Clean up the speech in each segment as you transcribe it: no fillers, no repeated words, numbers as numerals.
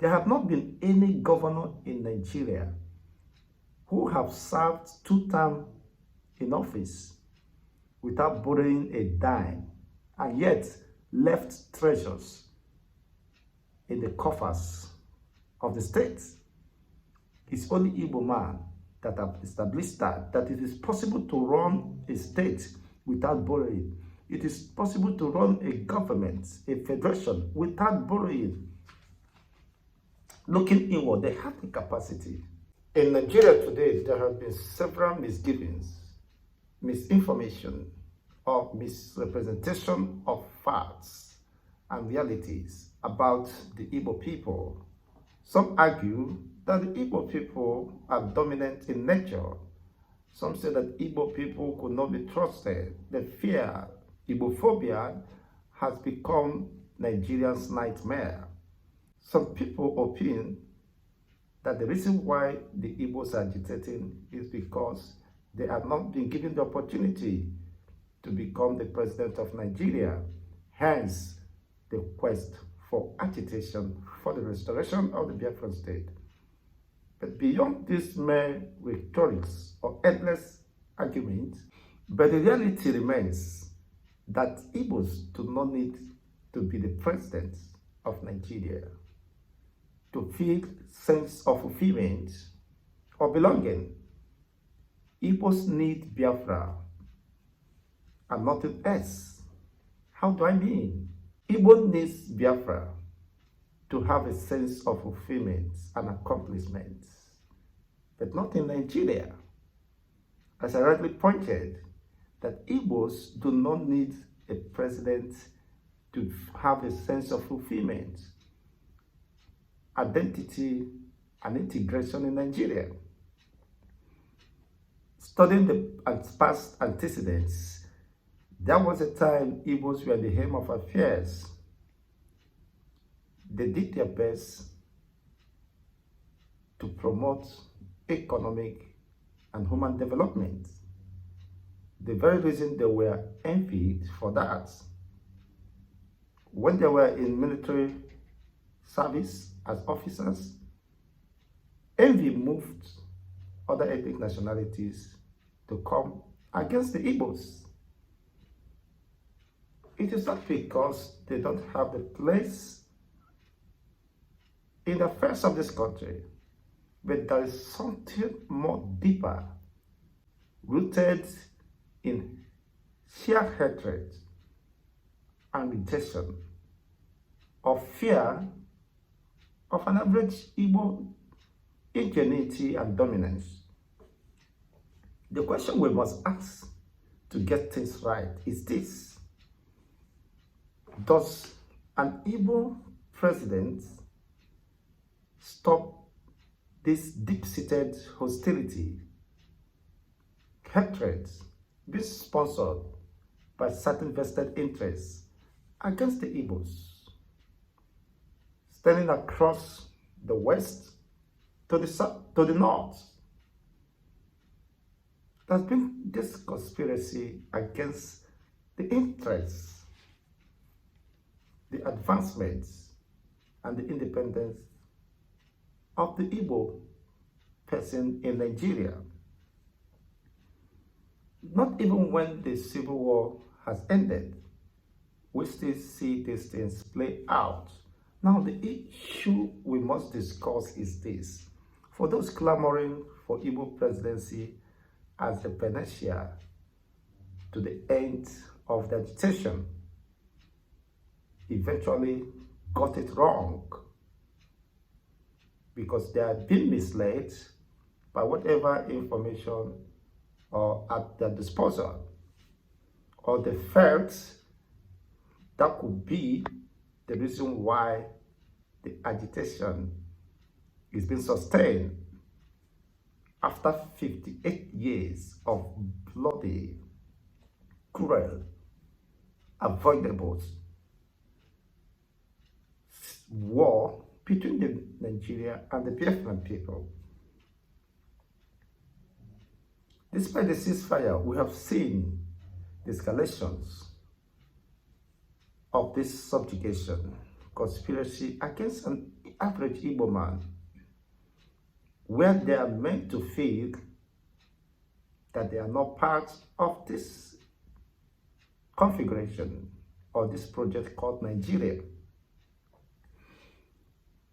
There have not been any governor in Nigeria who have served 2 terms in office without borrowing a dime and yet left treasures in the coffers of the state. It's only Igbo man that have established that it is possible to run a state without borrowing. It is possible to run a government, a federation, without borrowing. Looking inward, they have the capacity. In Nigeria today, there have been several misgivings, misinformation, or misrepresentation of facts and realities about the Igbo people. Some argue that the Igbo people are dominant in nature. Some say that Igbo people could not be trusted. The fear, Igbophobia, has become Nigerians' nightmare. Some people opine that the reason why the Igbos are agitating is because they have not been given the opportunity to become the president of Nigeria. Hence, the quest for agitation for the restoration of the Biafra state. But beyond this mere rhetorics or endless arguments, but the reality remains that Igbos do not need to be the president of Nigeria to feel sense of fulfillment or belonging. Igbos need Biafra and nothing else. How do I mean? Igbo needs Biafra to have a sense of fulfillment and accomplishment, but not in Nigeria. As I rightly pointed, that Igbos do not need a president to have a sense of fulfillment, identity, and integration in Nigeria. Studying the past antecedents, there was a time Igbos were the helm of affairs. They did their best to promote economic and human development. The very reason they were envied for that, when they were in military service as officers, envy moved other ethnic nationalities to come against the Igbos. It is not because they don't have the place in the affairs of this country, but there is something more deeper, rooted in sheer hatred and rejection or fear of an average Igbo ingenuity and dominance. The question we must ask to get things right is this: does an Igbo president stop this deep-seated hostility, hatred, being sponsored by certain vested interests against the Igbos, standing across the west to the south, to the north? There's been this conspiracy against the interests, the advancements, and the independence of the Igbo person in Nigeria. Not even when the Civil War has ended, we still see these things play out. Now, the issue we must discuss is this: for those clamoring for Igbo presidency as a panacea to the end of the agitation, eventually got it wrong, because they have been misled by whatever information or at their disposal, or they felt that could be the reason why the agitation is being sustained after 58 years of bloody, cruel, avoidable war between Nigeria and the Biafran people. Despite the ceasefire, we have seen the escalations of this subjugation conspiracy against an average Igbo man, where they are meant to feel that they are not part of this configuration or this project called Nigeria.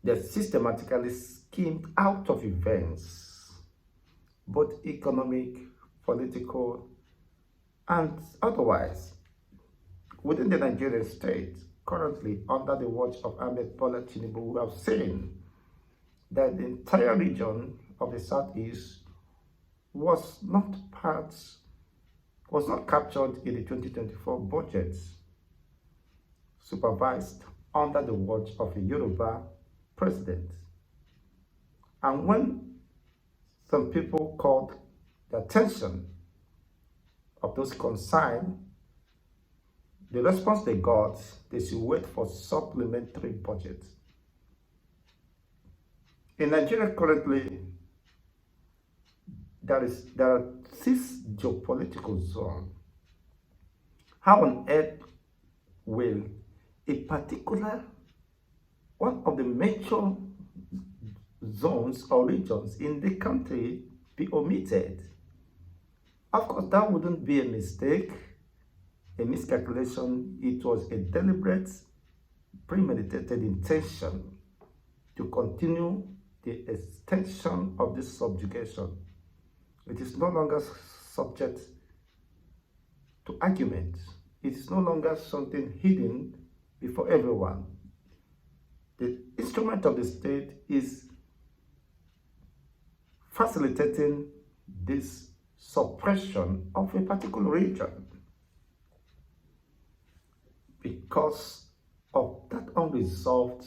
They systematically schemed out of events, both economic, political, and otherwise, within the Nigerian state, currently under the watch of Ahmed Bola Tinubu. We have seen that the entire region of the Southeast was not captured in the 2024 budget, supervised under the watch of a Yoruba president. And when some people called the attention of those concerned, the response they got, they should wait for supplementary budget. In Nigeria currently, there are 6 geopolitical zones. How on earth will a particular one of the major zones or regions in the country be omitted? Of course, that wouldn't be a mistake, a miscalculation. It was a deliberate, premeditated intention to continue the extension of this subjugation. It is no longer subject to argument. It is no longer something hidden before everyone. The instrument of the state is facilitating this suppression of a particular region because of that unresolved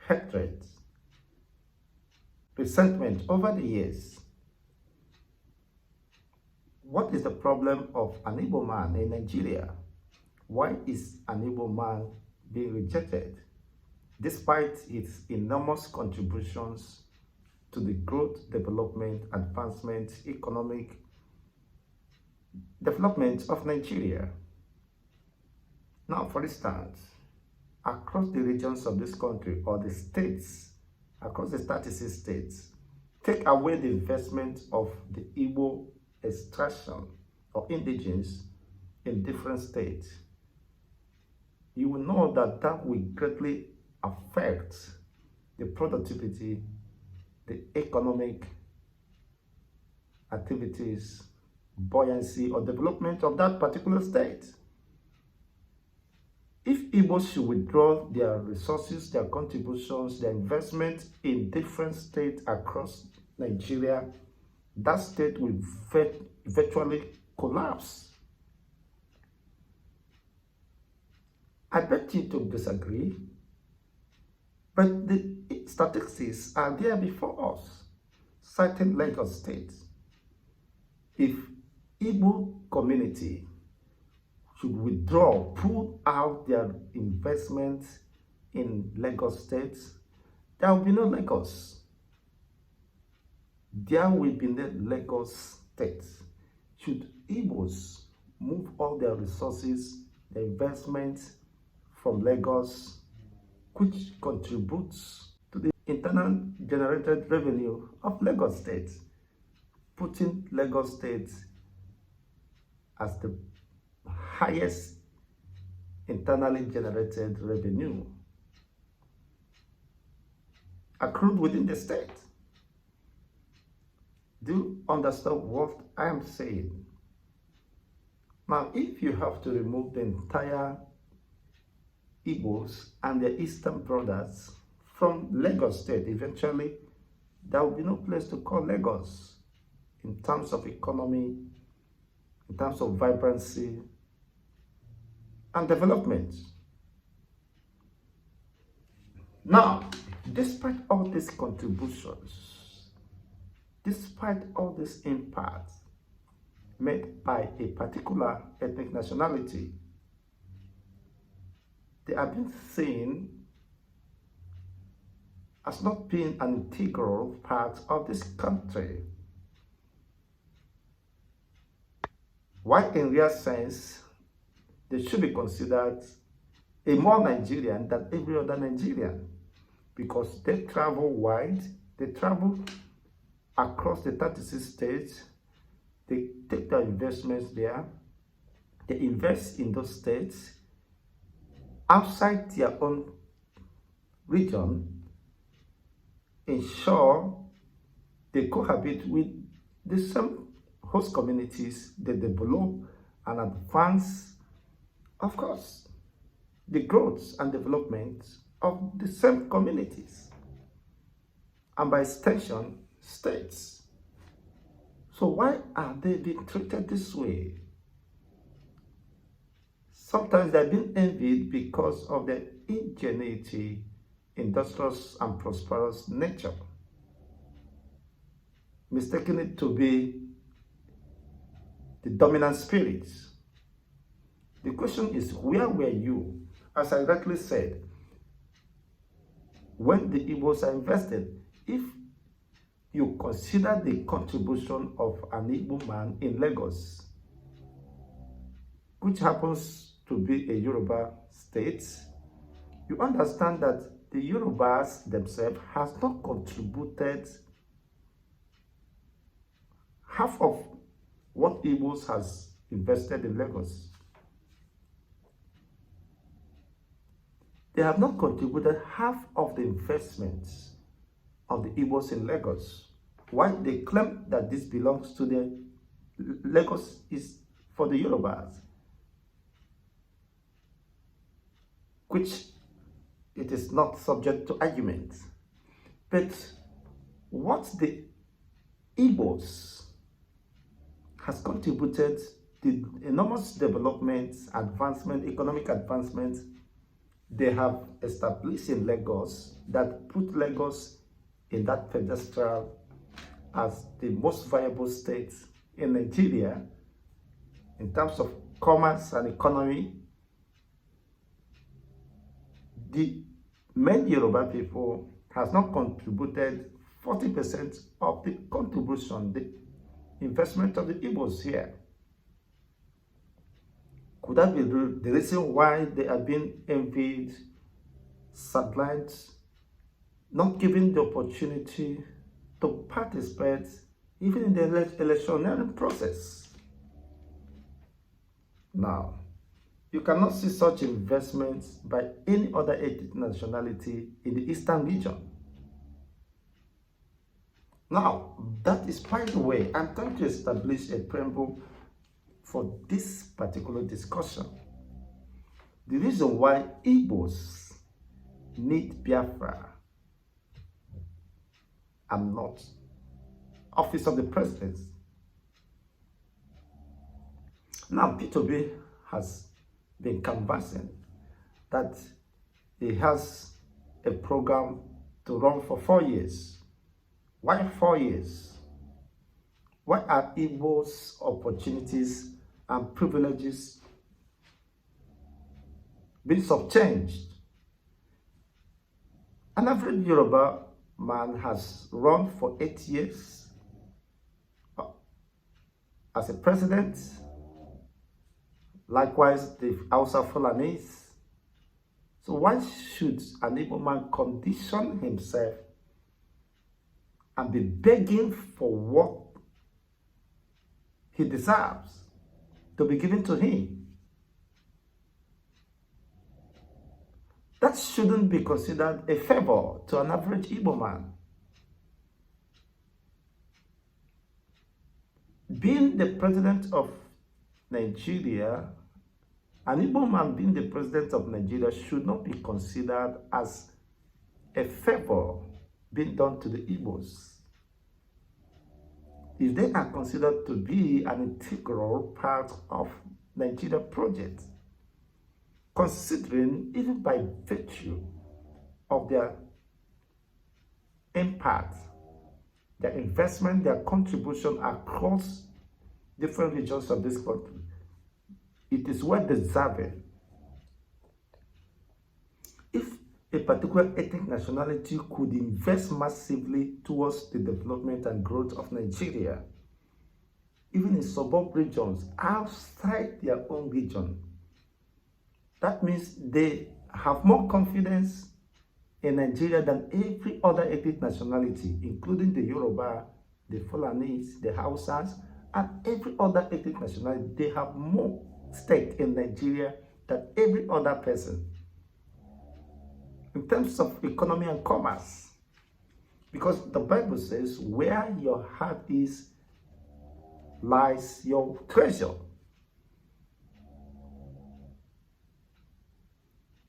hatred, resentment over the years. What is the problem of an Igbo man in Nigeria? Why is an Igbo man being rejected despite its enormous contributions to the growth, development, advancement, economic development of Nigeria? Now, for instance, across the regions of this country or the states, across the 36 states, take away the investment of the Igbo extraction or indigenes in different states, you will know that that will greatly affect the productivity, the economic activities, buoyancy, or development of that particular state. If Igbos should withdraw their resources, their contributions, their investment in different states across Nigeria, that state will virtually collapse. I bet you to disagree, but the statistics are there before us, citing Lagos State. If Igbo community should withdraw, pull out their investments in Lagos State, there will be no Lagos. There will be no Lagos State. Should Igbos move all their resources, their investments from Lagos, which contributes to the internal generated revenue of Lagos State, putting Lagos State as the highest internally generated revenue accrued within the state. Do you understand what I am saying? Now, if you have to remove the entire Igbos and their eastern brothers from Lagos State, eventually there will be no place to call Lagos in terms of economy, in terms of vibrancy and development. Now, despite all these contributions, despite all this impact made by a particular ethnic nationality, they have been seen as not being an integral part of this country. While in real sense, they should be considered a more Nigerian than every other Nigerian, because they travel wide, they travel across the 36 states, they take their investments there, they invest in those states outside their own region, ensure they cohabit with the same host communities, they develop and advance, of course, the growth and development of the same communities, and by extension, states. So why are they being treated this way? Sometimes they're being envied because of their ingenuity, industrious and prosperous nature, mistaking it to be the dominant spirit. The question is, where were you? As I rightly said, when the Igbos are invested, if you consider the contribution of an Igbo man in Lagos, which happens to be a Yoruba state, you understand that the Yorubas themselves has not contributed half of what Igbos has invested in Lagos. They have not contributed half of the investments of the Igbos in Lagos. Why? They claim that this belongs to the Lagos is for the Yorubas, which it is not subject to argument. But what the Igbos has contributed the enormous development, advancement, economic advancement they have established in Lagos that put Lagos in that pedestal as the most viable state in Nigeria in terms of commerce and economy. The main Yoruba people has not contributed 40% of the contribution, the investment of the Igbos here. Could that be the reason why they are being envied, sidelined, not given the opportunity to participate even in the electioneering process? Now, you cannot see such investments by any other ethnic nationality in the Eastern region. Now, that is, by the way, I'm trying to establish a preamble for this particular discussion. The reason why Igbos need Biafra and not office of the president. Now, P2B has been canvassing that he has a program to run for 4 years. Why 4 years? Why are Igbos' opportunities and privileges being subchanged? An average Yoruba man has run for 8 years as a president. Likewise, the Hausa Fulanis. So why should an Igbo man condition himself and be begging for what he deserves to be given to him? That shouldn't be considered a favor to an average Igbo man. Being the president of Nigeria, an Igbo man being the president of Nigeria should not be considered as a favor being done to the Igbos. If they are considered to be an integral part of Nigeria project, considering even by virtue of their impact, their investment, their contribution across different regions of this country, it is well deserving. If a particular ethnic nationality could invest massively towards the development and growth of Nigeria, even in suburb regions outside their own region, that means they have more confidence in Nigeria than every other ethnic nationality, including the Yoruba, the Fulanese, the Hausas, and every other ethnic nationality. They have more stake in Nigeria than every other person in terms of economy and commerce. Because the Bible says, where your heart is, lies your treasure.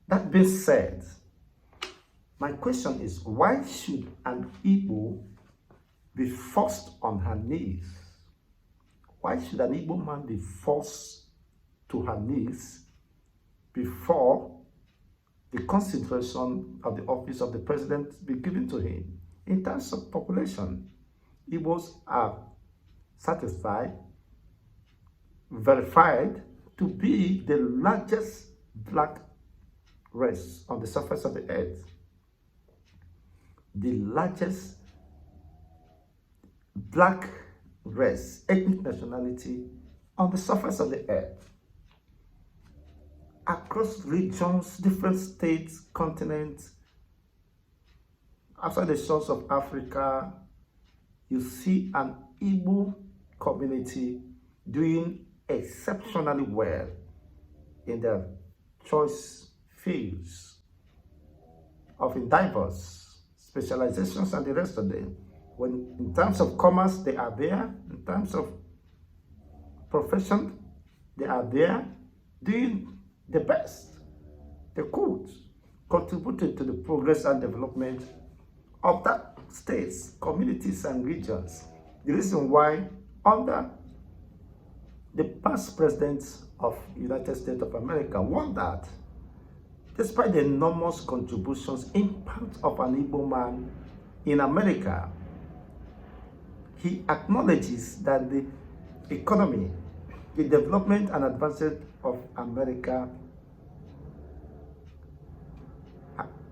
That being said, my question is, why should an Igbo be forced on her knees? Why should an Igbo man be forced to her knees before the consideration of the office of the president be given to him? In terms of population, Igbos are satisfied, verified to be the largest black race on the surface of the earth. The largest black race, ethnic nationality on the surface of the earth. Across regions, different states, continents, outside the shores of Africa, you see an Igbo community doing exceptionally well in their choice fields of diverse specializations and the rest of them. When in terms of commerce, they are there. In terms of profession, they are there doing the best they could, contributing to the progress and development of that states, communities, and regions. The reason why, under the past presidents of the United States of America, won that, despite the enormous contributions, impact of an Igbo man in America, he acknowledges that the economy, the development and advancement of America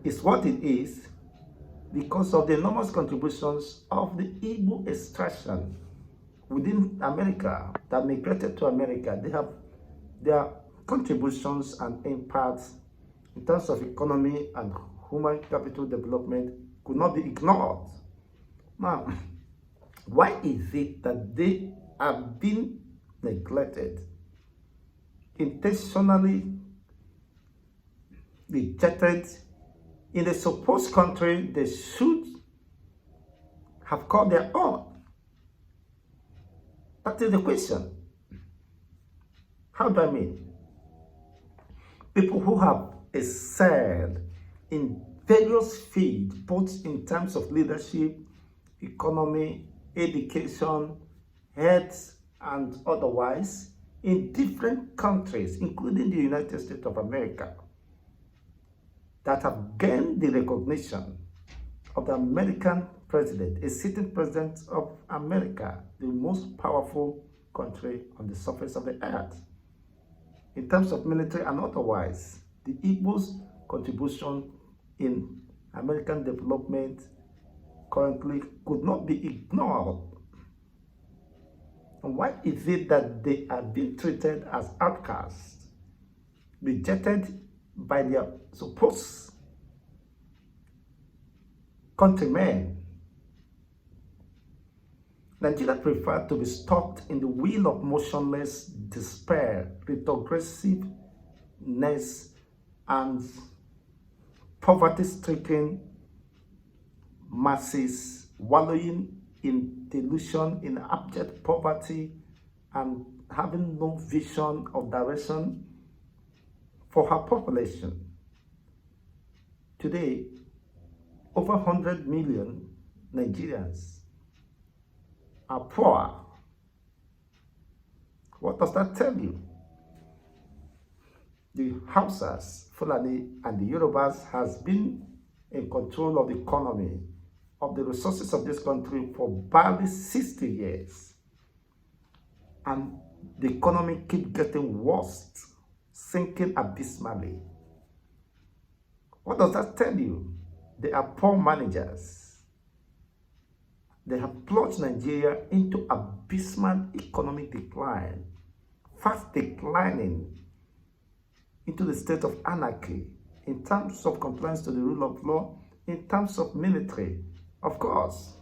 is what it is because of the enormous contributions of the Igbo extraction within America that migrated to America. They have their contributions and impacts in terms of economy and human capital development could not be ignored. Now, why is it that they have been neglected, intentionally rejected in the supposed country they should have called their own? That is the question. How do I mean? People who have excelled in various fields, both in terms of leadership, economy, education, health, and otherwise, in different countries, including the United States of America, that have gained the recognition of the American president, a sitting president of America, the most powerful country on the surface of the earth. In terms of military and otherwise, the Igbos' contribution in American development currently could not be ignored. And why is it that they are being treated as outcasts, rejected by their supposed countrymen? Nigeria preferred to be stuck in the wheel of motionless despair, retrogressiveness, and poverty-stricken masses wallowing in delusion, in abject poverty, and having no vision of direction for her population. Today, over 100 million Nigerians are poor. What does that tell you? The Hausas, Fulani, and the Yorubas has been in control of the economy, of the resources of this country for barely 60 years. And the economy keeps getting worse, sinking abysmally. What does that tell you? They are poor managers. They have plunged Nigeria into abysmal economic decline, fast declining into the state of anarchy, in terms of compliance to the rule of law, in terms of military, of course.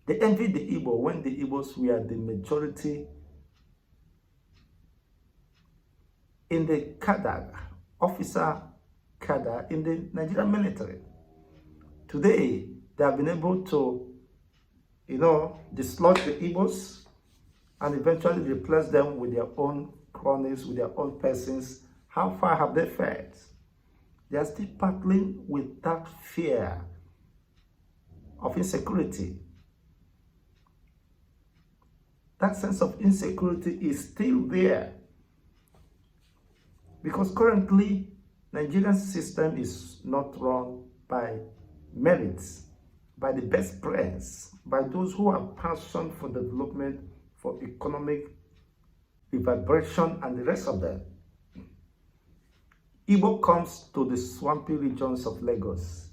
They envied the Igbo when the Igbos were the majority in the cadre, officer cadre in the Nigerian military. Today, they have been able to, dislodge the Igbos and eventually replace them with their own cronies, with their own persons. How far have they fared? They are still battling with that fear of insecurity. That sense of insecurity is still there. Because currently, Nigerian system is not run by merits, by the best brains, by those who have passion for development, for economic vibration, and the rest of them. Igbo comes to the swampy regions of Lagos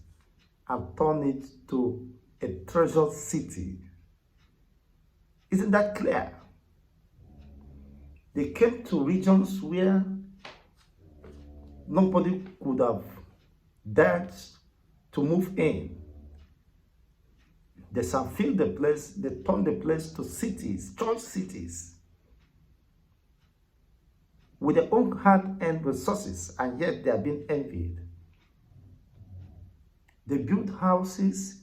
and turn it to a treasured city. Isn't that clear? They came to regions where nobody could have dared to move in. They surfilled the place, they turned the place to cities, choice cities, with their own hard-earned resources, and yet they are being envied. They build houses,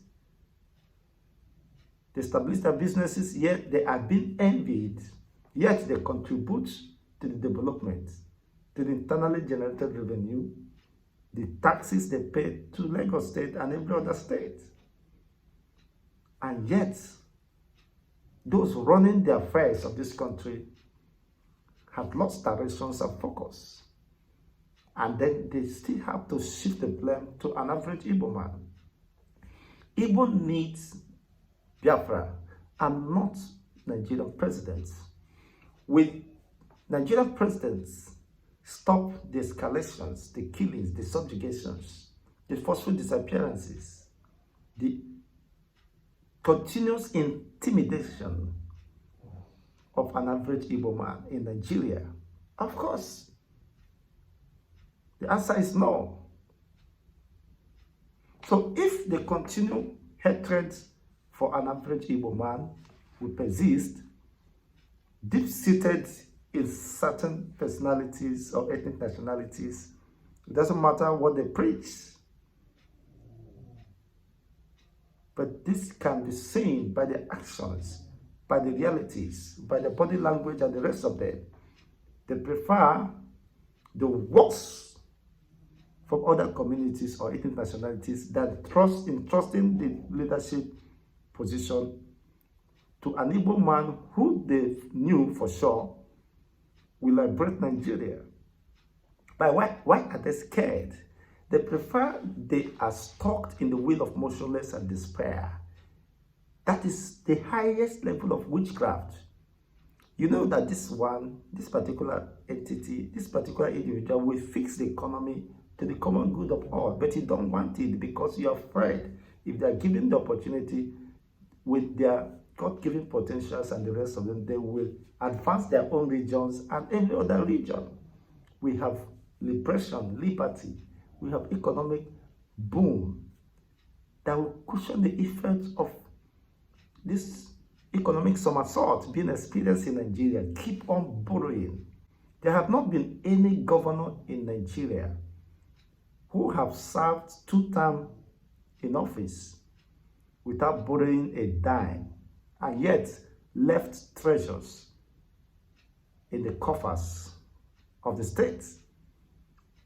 they establish their businesses, yet they are being envied, yet they contribute to the development, to the internally generated revenue, the taxes they pay to Lagos State and every other state. And yet, those running the affairs of this country have lost directions and focus. And then they still have to shift the blame to an average Igbo man. Igbo needs Biafra and not Nigerian presidents. With Nigerian presidents, stop the escalations, the killings, the subjugations, the forceful disappearances, the continuous intimidation of an average Igbo man in Nigeria? Of course, the answer is no. So if the continued hatred for an average Igbo man will persist, deep-seated in certain personalities or ethnic nationalities, it doesn't matter what they preach. But this can be seen by the actions, by the realities, by the body language and the rest of them. They prefer the worst from other communities or ethnic nationalities that trusting the leadership position to an Igbo man who they knew for sure will liberate Nigeria. But why are they scared? They are stuck in the wheel of motionless and despair. That is the highest level of witchcraft. You know that this particular entity, this particular individual will fix the economy to the common good of all, but you don't want it because you're afraid if they're given the opportunity with their God-given potentials and the rest of them, they will advance their own regions and every other region. We have liberation, liberty. We have economic boom that will cushion the effects of this economic somersault being experienced in Nigeria. Keep on borrowing. There have not been any governor in Nigeria who have served 2 terms in office without borrowing a dime, and yet left treasures in the coffers of the states.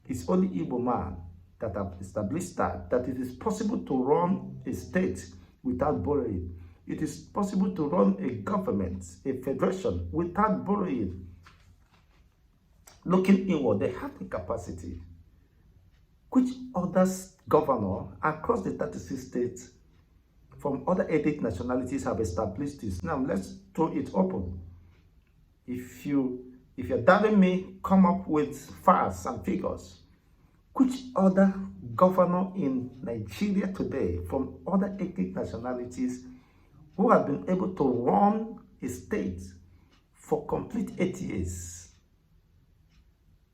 It's only Igbo man that have established that it is possible to run a state without borrowing. It is possible to run a government, a federation, without borrowing. Looking inward, they have the capacity. Which other governor across the 36 states from other ethnic nationalities have established this? Now, let's throw it open. If you're doubting me, come up with facts and figures. Which other governor in Nigeria today from other ethnic nationalities who have been able to run a state for complete 8 years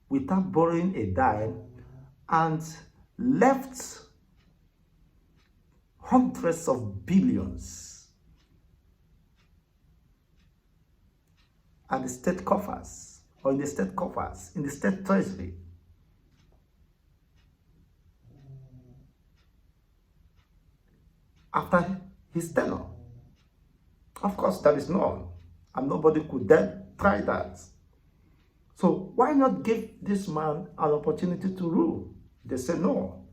without borrowing a dime and left hundreds of billions at the state coffers, or in the state coffers, in the state treasury. After his tenure. Of course, that is none, and nobody could then try that. So why not give this man an opportunity to rule? They say no.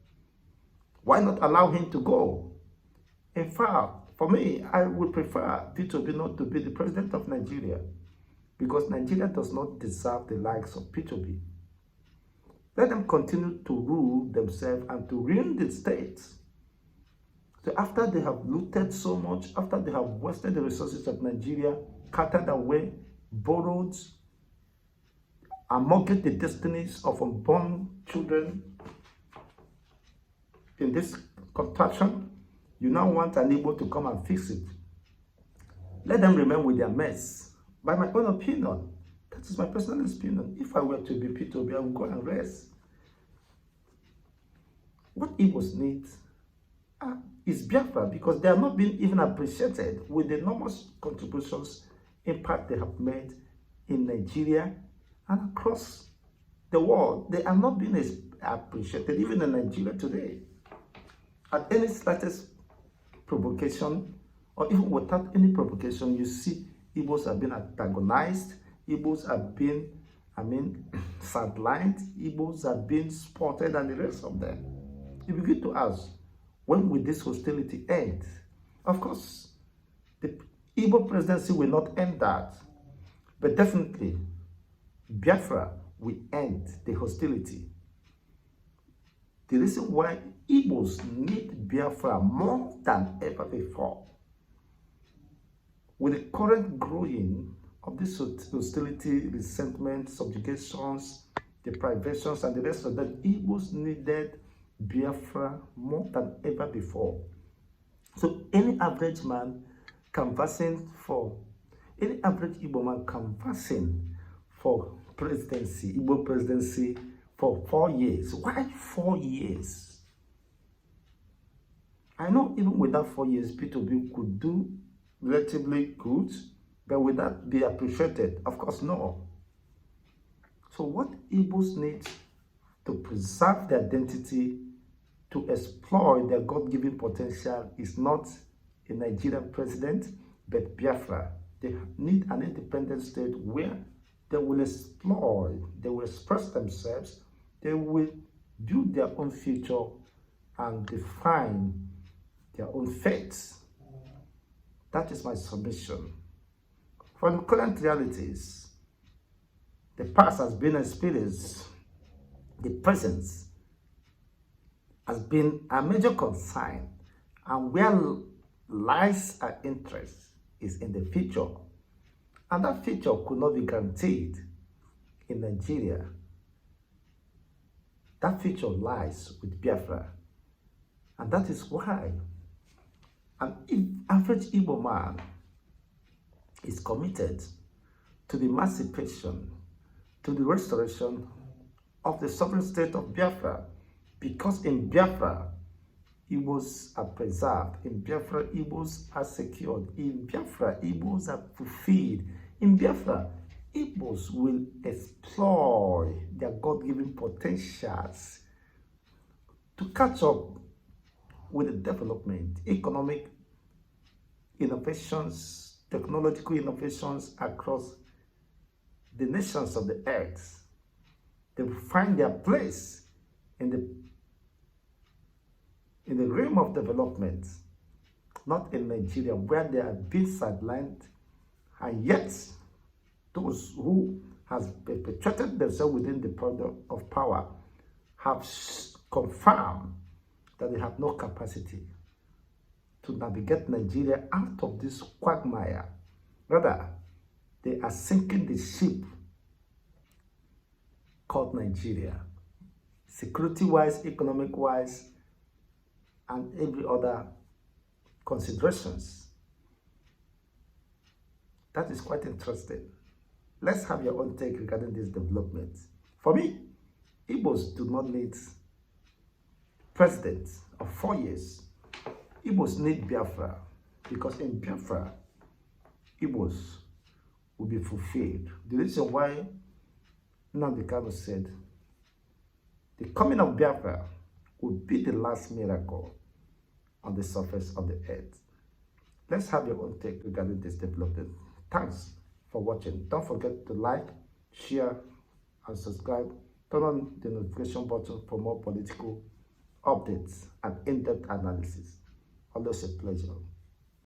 Why not allow him to go? In fact, for me, I would prefer P2B not to be the president of Nigeria, because Nigeria does not deserve the likes of P2B. Let them continue to rule themselves and to ruin the state. So after they have looted so much, after they have wasted the resources of Nigeria, carted away, borrowed, and mortgaged the destinies of unborn children in this contraction, you now want an Igbo to come and fix it. Let them remain with their mess. By my own opinion, that is my personal opinion. If I were to be P2B, I would go and rest. What Igbos need is Biafra, because they are not being even appreciated with the enormous contributions, impact they have made in Nigeria and across the world. They are not being appreciated even in Nigeria today. At any slightest provocation, or even without any provocation, you see Igbos have been antagonized, Igbos have been, sidelined, Igbos have been spotted, and the rest of them. You begin to ask, when will this hostility end? Of course, the Igbo presidency will not end that, but definitely Biafra will end the hostility. The reason why Igbos need Biafra more than ever before, with the current growing of this hostility, resentment, subjugations, deprivations, and the rest of them, Igbos needed Biafra more than ever before. So any average man canvassing for, any average Igbo man canvassing for presidency, Igbo presidency, for 4 years. Why 4 years? I know even with that 4 years, P2B could do relatively good, but would that be appreciated? Of course, no. So what Igbos need to preserve their identity, to exploit their God-given potential, is not a Nigerian president, but Biafra. They need an independent state where they will explore, they will express themselves, they will build their own future and define their own fate. That is my submission. For the current realities, the past has been experienced, the present has been a major concern, and where lies our interest is in the future. And that future could not be guaranteed in Nigeria. That future lies with Biafra. And that is why an average Igbo man is committed to the emancipation, to the restoration of the sovereign state of Biafra. Because in Biafra, Igbos are preserved. In Biafra, Igbos are secured. In Biafra, Igbos are fulfilled. In Biafra, Igbos will exploit their God-given potentials to catch up with the development, economic innovations, technological innovations across the nations of the earth. They will find their place in the realm of development, not in Nigeria, where they are being sidelined, and yet those who have perpetrated themselves within the product of power have confirmed that they have no capacity to navigate Nigeria out of this quagmire. Rather, they are sinking the ship called Nigeria, security-wise, economic-wise, and every other considerations. That is quite interesting. Let's have your own take regarding this development. For me, Igbos do not need president of 4 years, Igbos need Biafra, because in Biafra, Igbos will be fulfilled. The reason why Nnamdi Kanu said the coming of Biafra would be the last miracle on the surface of the earth. Let's have your own take regarding this development. Thanks for watching. Don't forget to like, share, and subscribe. Turn on the notification button for more political updates and in-depth analysis. Always a pleasure.